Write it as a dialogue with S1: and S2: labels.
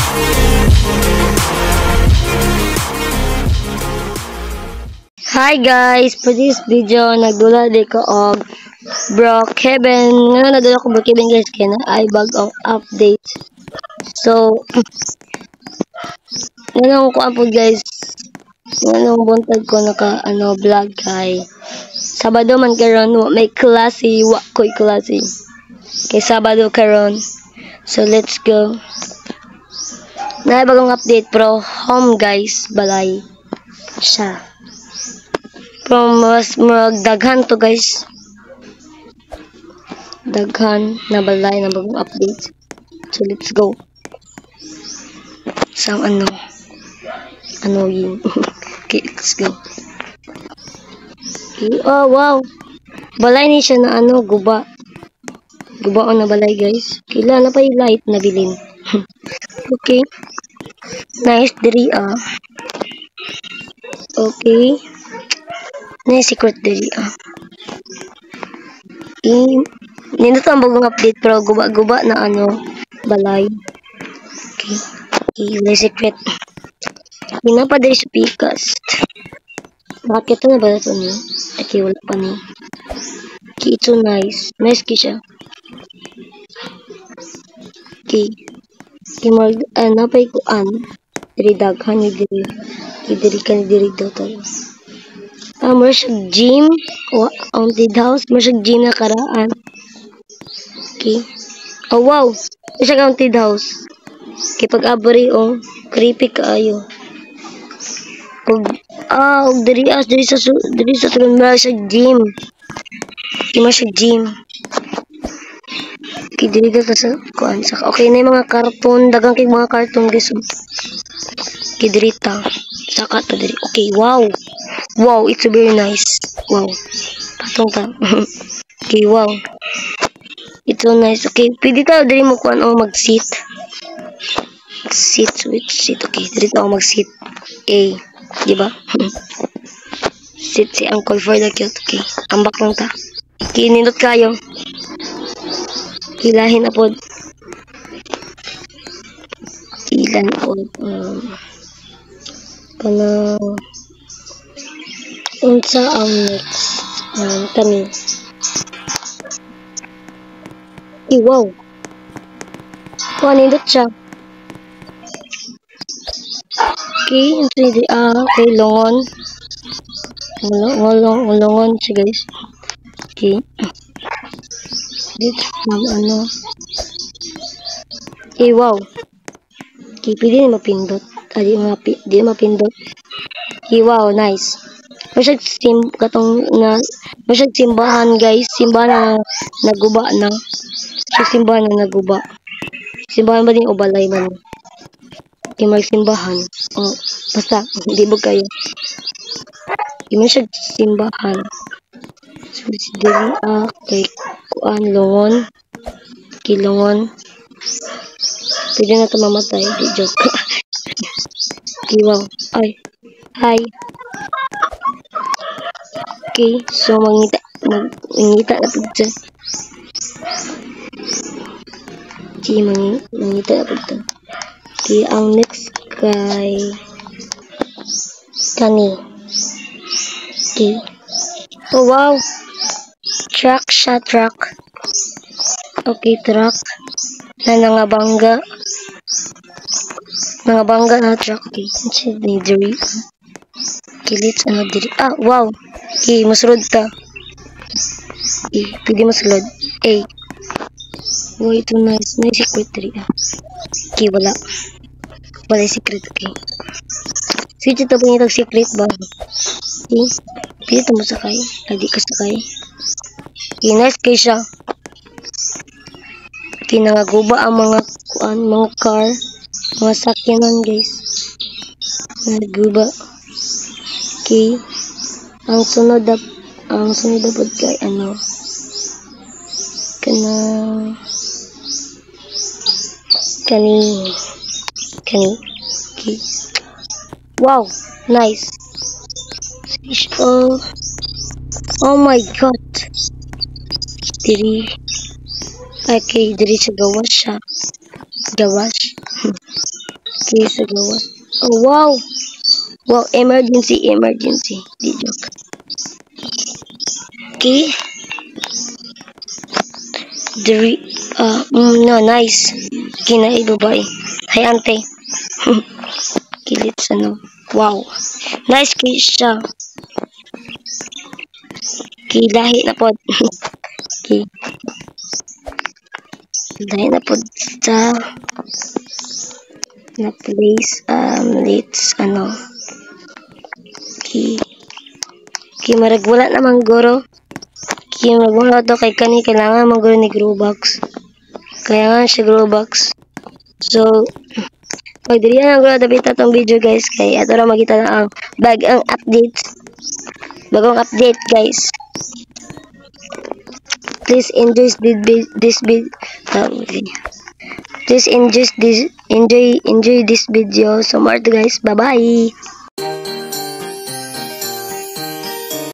S1: Hi guys, for this video nagdula di ko og Brookhaven. Ngayon nagdula ko Brookhaven guys kaya na ay bagong update. So ngayon ko po guys. Ngayon buntag ko naka vlog kay Sabado man karon may klase, wa ko'y klase. Kay Sabado karon. So let's go. Na bagong update pro home guys, balay siya. From mas magdaghan to guys. Daghan na balay na bagong update. So let's go. Some annoying. Okay, let's go. Okay. Oh wow. Balay ni siya na guba. Guba na balay guys. Kailan na pa yung light na bilin. Okay. Nice diri Okay. May secret diri nindot ang bagong update pero guba-guba na balay. Okay. Okay, may secret. Pinapaday sa pikas. Bakit ito na ba ito niyo? Okay, wala pa niyo. Okay, it's so nice. Nice siya. Okay. Okay, napay ko diri daghan ni diri. Diri ka ni diri daw tayo. Mura siya gym. Haunted house. Mura siya gym na karaan. Okay. Oh, wow. Mura siya haunted house. Okay, pag-abri, creepy kaayo. Diri sa tulong mura siya gym. Okay, mura siya gym. Okay, diri dito sa kuan. Okay, na yung mga karton. Dagang kay mga karton, guys. Okay, diri ta. Saka ta diri. Okay, wow. Wow, it's very nice. Wow. Patong ta. Okay, wow. It's so nice. Okay, pwede tayo diri mo kuan mag-sit. Switch sit. Okay, diri tayo mag-sit. Okay, di ba? Sit si Uncle for the cute. Okay, ambak lang ta. Okay, nindot kayo. Hilahin na pod. Ilan pod. Unsa ang next kami. Wow. Nindot siya. Okay, okay, longon. Longon siya guys. Okay. Dito okay, wow. Okay, pwede na mapindot. Di mapindot. Okay, wow, nice. Masyag simbahan guys. Simbahan na naguba na. Simbahan na naguba. Simbahan ba din o balay man? Okay, magsimbahan. Basta, hindi ba kayo? Okay, masyag simbahan. So, diri kay kuan longon. Okay, longon. Pwede na ito mamatay. Di joke. Okay, wow. Ay. Hi. Okay, so mangita na pagta. Okay, mangita na pagta. Okay, ang next kay kani. Okay. Oh, wow. Truck siya, truck. Okay, truck. Na nangabangga na truck. Okay, it's diri. Kilits diri. Wow. Okay, masulod ta. Okay, pwede masulod. Wow, ito nice. May secret diri. Okay, wala secret. Okay. Switch ito po yung secret ba? Okay. Pwede ito masakay. Hindi ka sakay. Okay, nice kayo siya. Okay, nangaguba ang mga car. Mga sakyanan guys. Nangaguba. Okay. Ang sunod dapat kay kani. Okay. Wow, nice. Oh my god. Diri. Okay, diri sa gawas siya. Gawas. Okay, sa gawa. Oh, wow! Wow, emergency, emergency. Di joke. Okay. No, nice. Kinai babae. Hi, ante. Kilit sa no. Wow. Nice case siya. Kilahi na pod. Okay. Kilahi na pod sa na place. Let's, Okay. Okay, marag wala namang goro. Okay, marag wala to kay kani. Kailangan mag-goro ni Growbox. Kaya nga siya Growbox. So, pag dili na ko dabita tong video guys kay ato ra makita na ang bagang update. Bagong update guys. Please enjoy this video. Please enjoy this video. So more to guys. Bye bye.